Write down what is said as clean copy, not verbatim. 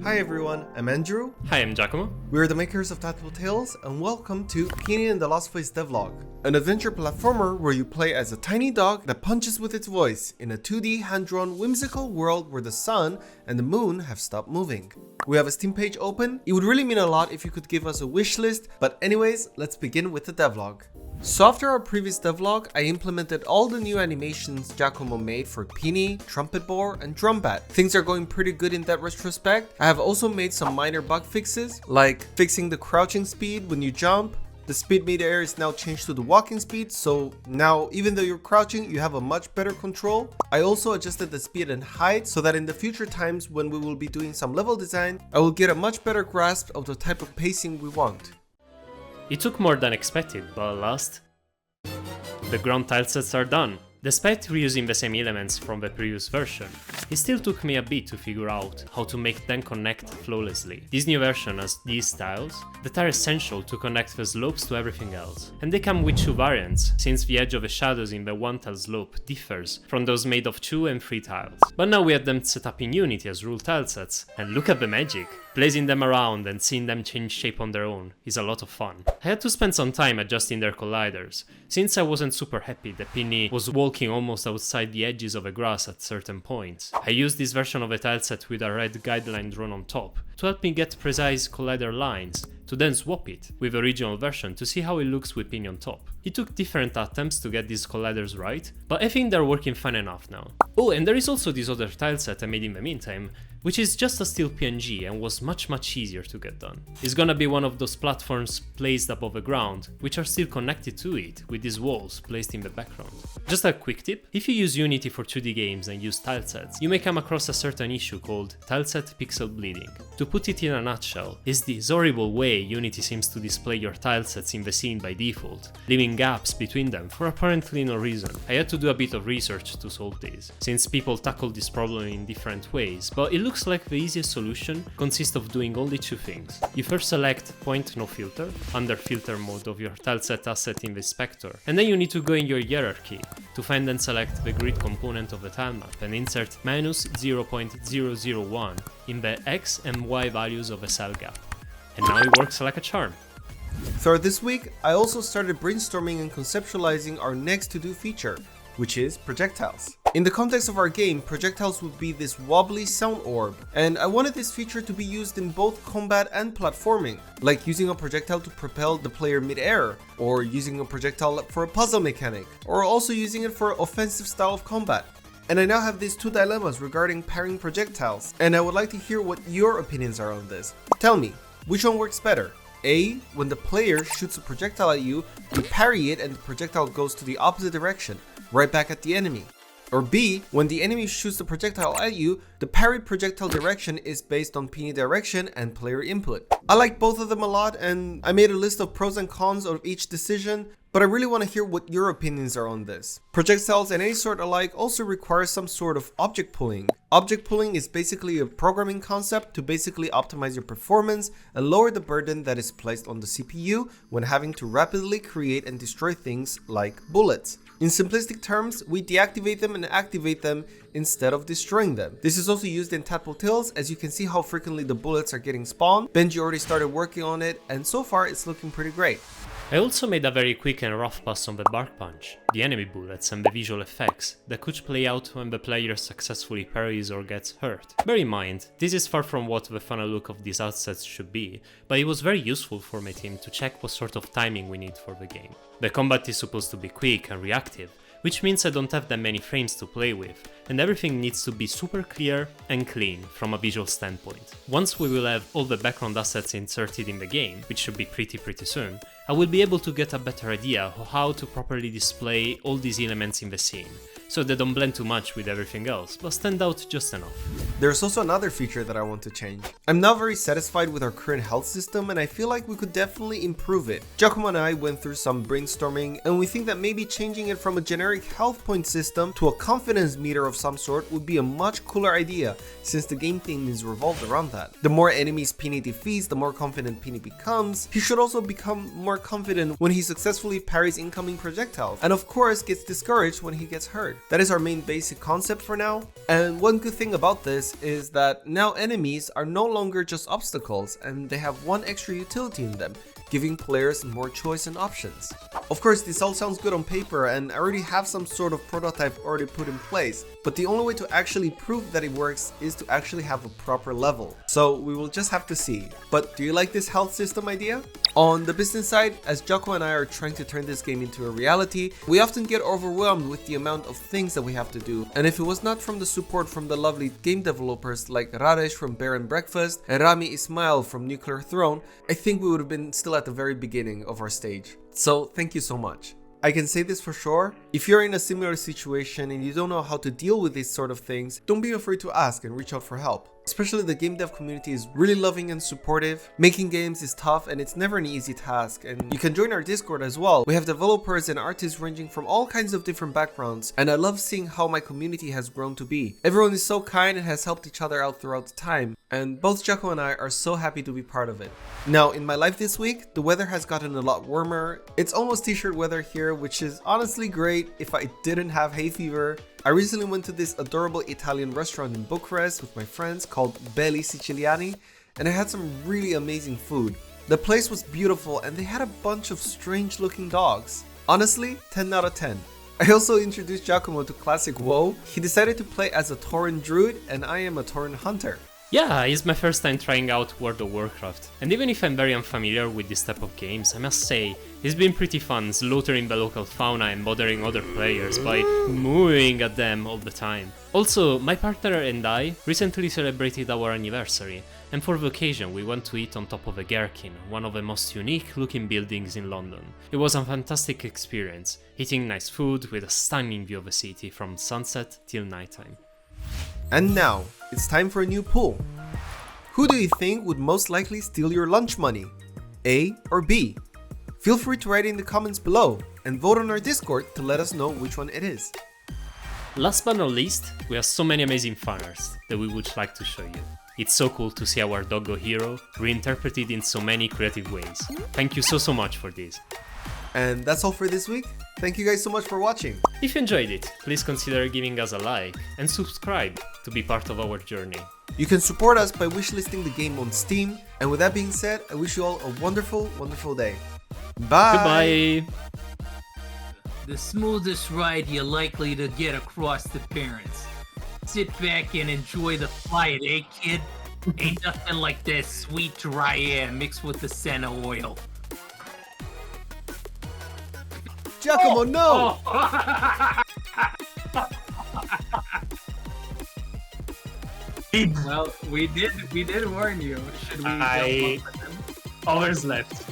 Hi everyone, I'm Andrew. Hi, I'm Giacomo. We are the makers of Untitled Tales, and welcome to Penny and the Lost Voice Devlog, an adventure platformer where you play as a tiny dog that punches with its voice in a 2D hand-drawn whimsical world where the sun and the moon have stopped moving. We have a Steam page open. It would really mean a lot if you could give us a wish list, but anyways, let's begin with the devlog. So after our previous devlog, I implemented all the new animations Giacomo made for Penny, Trumpet Bore, and Drumbat. Things are going pretty good in that retrospect. I have also made some minor bug fixes, like fixing the crouching speed when you jump. The speed mid-air is now changed to the walking speed, so now even though you're crouching, you have a much better control. I also adjusted the speed and height so that in the future times when we will be doing some level design, I will get a much better grasp of the type of pacing we want. It took more than expected, but at last, the ground tilesets are done. Despite reusing the same elements from the previous version, it still took me a bit to figure out how to make them connect flawlessly. This new version has these tiles that are essential to connect the slopes to everything else, and they come with two variants, since the edge of the shadows in the one tile slope differs from those made of 2 and 3 tiles. But now we have them set up in Unity as rule tilesets, and look at the magic! Placing them around and seeing them change shape on their own is a lot of fun. I had to spend some time adjusting their colliders, since I wasn't super happy that Penny was walking almost outside the edges of the grass at certain points. I used this version of a tileset with a red guideline drawn on top to help me get precise collider lines, to then swap it with the original version to see how it looks with Penny on top. It took different attempts to get these colliders right, but I think they're working fine enough now. Oh, and there is also this other tileset I made in the meantime, which is just a still PNG and was much easier to get done. It's gonna be one of those platforms placed above the ground, which are still connected to it, with these walls placed in the background. Just a quick tip, if you use Unity for 2D games and use tilesets, you may come across a certain issue called tileset pixel bleeding. To put it in a nutshell, it's this horrible way Unity seems to display your tilesets in the scene by default, leaving gaps between them for apparently no reason. I had to do a bit of research to solve this, since people tackle this problem in different ways, but it looks like the easiest solution consists of doing only two things. You first select Point No Filter under Filter mode of your tileset asset in the inspector, and then you need to go in your hierarchy to find and select the grid component of the tile map and insert -0.001 in the X and Y values of a cell gap. And now it works like a charm. Throughout this week, I also started brainstorming and conceptualizing our next to-do feature, which is projectiles. In the context of our game, projectiles would be this wobbly sound orb, and I wanted this feature to be used in both combat and platforming, like using a projectile to propel the player mid-air, or using a projectile for a puzzle mechanic, or also using it for an offensive style of combat. And I now have these two dilemmas regarding parrying projectiles, and I would like to hear what your opinions are on this. Tell me, which one works better? A, when the player shoots a projectile at you, you parry it and the projectile goes to the opposite direction, right back at the enemy. Or B, when the enemy shoots the projectile at you, the parried projectile direction is based on Penny direction and player input. I like both of them a lot, and I made a list of pros and cons of each decision, but I really want to hear what your opinions are on this. Projectiles and any sort alike also require some sort of object pooling. Object pooling is basically a programming concept to basically optimize your performance and lower the burden that is placed on the CPU when having to rapidly create and destroy things like bullets. In simplistic terms, we deactivate them and activate them instead of destroying them. This is also used in Untitled Tales, as you can see how frequently the bullets are getting spawned. Benji already started working on it, and so far it's looking pretty great. I also made a very quick and rough pass on the bark punch, the enemy bullets and the visual effects that could play out when the player successfully parries or gets hurt. Bear in mind, this is far from what the final look of these assets should be, but it was very useful for my team to check what sort of timing we need for the game. The combat is supposed to be quick and reactive, which means I don't have that many frames to play with, and everything needs to be super clear and clean from a visual standpoint. Once we will have all the background assets inserted in the game, which should be pretty soon, I will be able to get a better idea of how to properly display all these elements in the scene, so they don't blend too much with everything else, but stand out just enough. There's also another feature that I want to change. I'm now very satisfied with our current health system, and I feel like we could definitely improve it. Giacomo and I went through some brainstorming, and we think that maybe changing it from a generic health point system to a confidence meter of some sort would be a much cooler idea, since the game theme is revolved around that. The more enemies Penny defeats, the more confident Penny becomes. He should also become more confident when he successfully parries incoming projectiles, and of course gets discouraged when he gets hurt. That is our main basic concept for now. And one good thing about this is that now enemies are no longer just obstacles and they have one extra utility in them, giving players more choice and options. Of course, this all sounds good on paper and I already have some sort of prototype already put in place, but the only way to actually prove that it works is to actually have a proper level. So we will just have to see. But do you like this health system idea? On the business side, as Jocko and I are trying to turn this game into a reality, we often get overwhelmed with the amount of things that we have to do. And if it was not from the support from the lovely game developers like Raresh from Bear and Breakfast and Rami Ismail from Nuclear Throne, I think we would have been still at the very beginning of our stage. So thank you so much. I can say this for sure, if you're in a similar situation and you don't know how to deal with these sort of things, don't be afraid to ask and reach out for help. Especially the game dev community is really loving and supportive. Making games is tough and it's never an easy task, and you can join our Discord as well. We have developers and artists ranging from all kinds of different backgrounds, and I love seeing how my community has grown to be. Everyone is so kind and has helped each other out throughout the time, and both Jocko and I are so happy to be part of it. Now, in my life this week, the weather has gotten a lot warmer. It's almost t-shirt weather here, which is honestly great if I didn't have hay fever. I recently went to this adorable Italian restaurant in Bucharest with my friends called Belli Siciliani, and I had some really amazing food. The place was beautiful and they had a bunch of strange looking dogs. Honestly, 10 out of 10. I also introduced Giacomo to classic WoW. He decided to play as a Tauren druid and I am a Tauren hunter. Yeah, it's my first time trying out World of Warcraft, and even if I'm very unfamiliar with this type of games, I must say, it's been pretty fun slaughtering the local fauna and bothering other players by mooing at them all the time. Also, my partner and I recently celebrated our anniversary, and for the occasion we went to eat on top of a gherkin, one of the most unique looking buildings in London. It was a fantastic experience, eating nice food with a stunning view of the city from sunset till nighttime. And now, it's time for a new poll. Who do you think would most likely steal your lunch money? A or B? Feel free to write in the comments below and vote on our Discord to let us know which one it is. Last but not least, we have so many amazing fanarts that we would like to show you. It's so cool to see our doggo hero reinterpreted in so many creative ways. Thank you so much for this. And that's all for this week. Thank you guys so much for watching. If you enjoyed it, please consider giving us a like and subscribe to be part of our journey. You can support us by wishlisting the game on Steam. And with that being said, I wish you all a wonderful, wonderful day. Bye! Goodbye! The smoothest ride you're likely to get across the parents. Sit back and enjoy the flight, eh, kid? Ain't nothing like that sweet dry air mixed with the scent of oil. Giacomo, no! Well, we did warn you. Should we jump up with him? Overslept.